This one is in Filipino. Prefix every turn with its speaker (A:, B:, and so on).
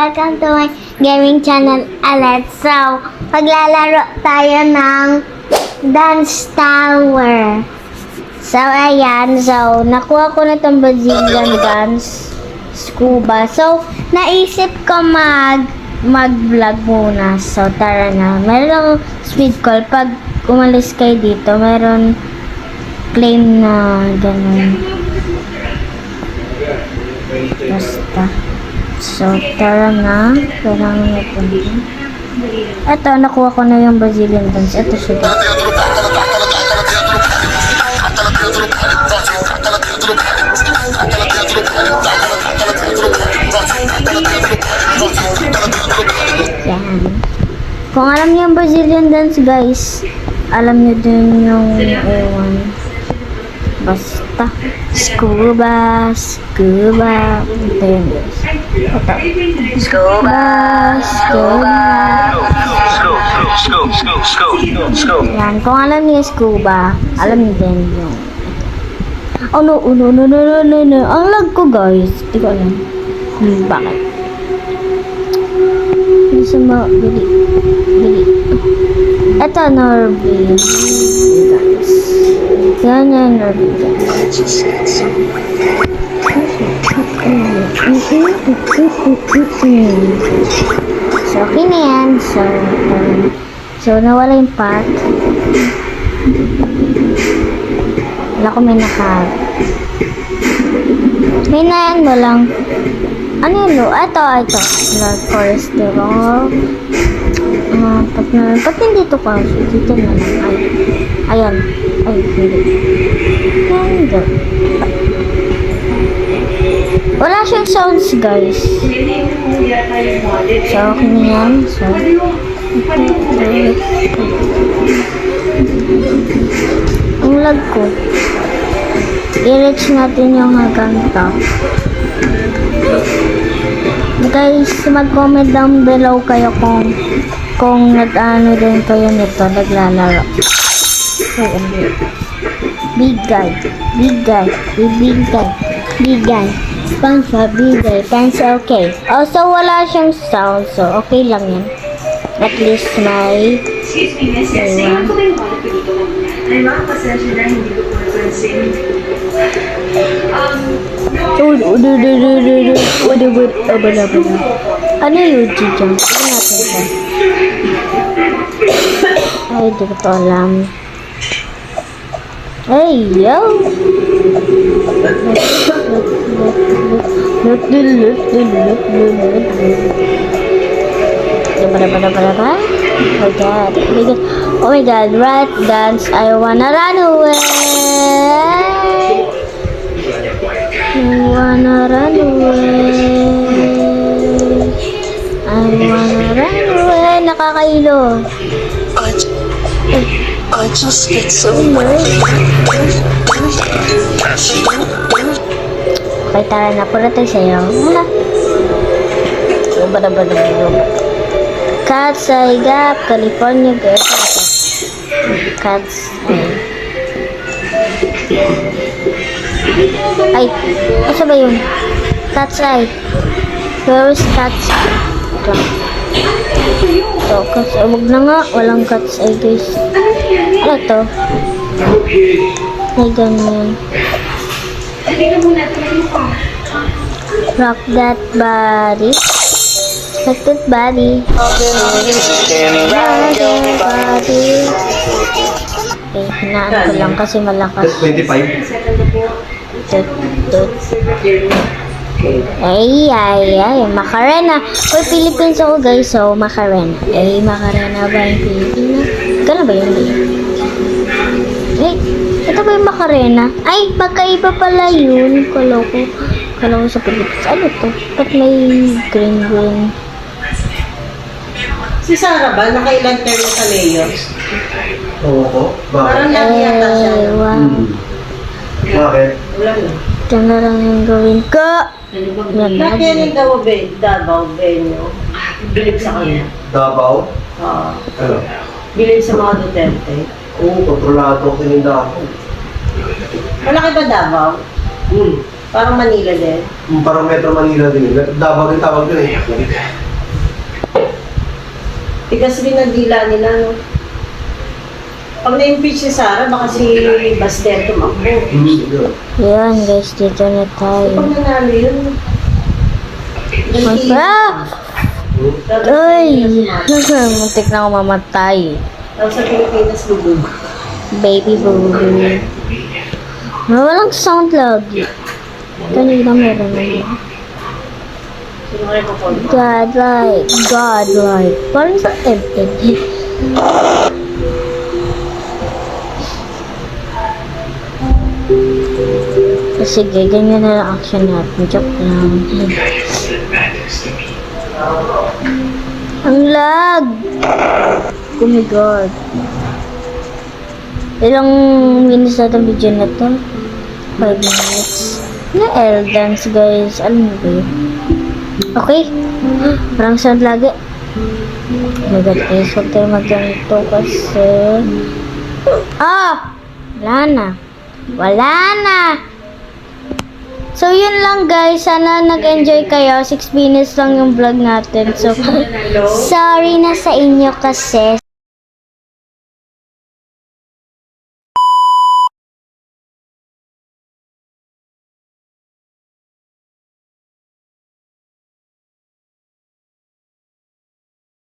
A: Welcome to my gaming channel ulit. So, paglalaro tayo ng Dance Tower. So, ayan. So, nakuha ko na itong Brazilian Dance Scuba. So, naisip ko mag-vlog muna. So, tara na. Meron speed call. Pag umalis kayo dito, meron claim na ganun. Basta. So, tara na. Kailangan natin. Ito, nakuha ko na yung Brazilian Dance. Ito siya. Yan. Kung alam niyo yung Brazilian Dance, guys, alam niyo din yung ewan. Basta. Scuba. Ito yun, guys. Ito. Scuba. Yan. Kung alam niyo yung scuba, alam niyo din yung oh no. Ang lag ko, guys. Hindi ko alam. Bakit? Hindi siya bili. Ito, Norby. Guys. Yan yung Norby, guys. So, okay na yan. So, nawala yung part. Wala ko may nakahag. Hinaan mo lang. Ano yun, lo? Ito. Lord Forest, diba? Ba't hindi ito pa? Dito na lang. Ayan. Ay, hindi. Hindi. Wala siyang sounds, guys. So, okay na yan. So, ang lag ko. I-reach natin yung hanggang top. Guys, mag-comment down below kayo kung nag-ano din kayo nito, naglalaro. Big guy. Sponsor, big guy. Thanks, okay. Also, wala siyang sound, so okay lang yan. At least may...
B: Ay, mga pasensya na hindi ko po napansin.
A: Ano yung G-Jump? Ano natin ito? Ay, di ko alam. Hey, yo! Oh my god, right dance, I wanna run away. Nakakailo.
C: I just get so
A: Okay, tara na. Pura tayo sa'yo. Cat's Eye Gap, California. Cat's Eye. Ay, asa ba yun? Cat's Eye. Where is Cat's Eye? So, Cat's Eye. Huwag na nga. Walang Cat's Eye, guys. Ano to? Ay, ganyan. Rock that body. Rock that body. Okay, hinaan ko lang kasi malakas.
D: 25.
A: Ay, Macarena. Uy, Philippines ako, guys. So, Macarena. Ay, Macarena ba yung Pilipina? Gano'n ba yun? Ay, ito ba yung Macarena? Ay, magkaiba pala yun. Kala ko sa Philippines. Ano to? Ba't may green?
E: Si Sarah ba? Nakailan terno sa mayor?
D: Oo ko.
E: Parang
D: Bakit?
E: lagi yata siya.
A: Wow.
D: Bakit?
E: Wala na.
A: Ito na lang yung gawin ko.
E: Bakit yan yung Davao Benyo? Bilib sa kanya.
D: Davao?
E: Oo.
D: Ano?
E: Bilib sa mga Duterte.
D: Oo, kontrolado ko yung Davao.
E: Malaki ba Davao? Parang Manila din.
D: Parang Metro Manila din. Davao din tawag doon eh.
E: Tigas rin ang dila nila, no? Pag na-impeach si Sarah, baka si Baster tumakbo.
A: Yan guys, dito na tayo.
E: Pag nanalo yun,
A: Ah! Ay! Muntik na ako mamatay.
E: Tapos sa Pilipinas, lubog.
A: Baby boo. Walang sound lagi. Kanina meron na.
E: Sino kayo kukunta?
A: Godlike. Godlike. Parang sa empty. Sige, ganyan na lang action natin. Joke lang. Ang lag! Oh my god. Ilang minutes na itong video na to? 5 minutes. Na L-dance guys. Alam mo ba yun? Okay. Parang sound lagi. Oh my god guys. Huwag tayo magganito kasi... Ah! Wala na. Wala na! So, yun lang guys. Sana nag-enjoy kayo. 6 minutes lang yung vlog natin. So, sorry na sa inyo kasi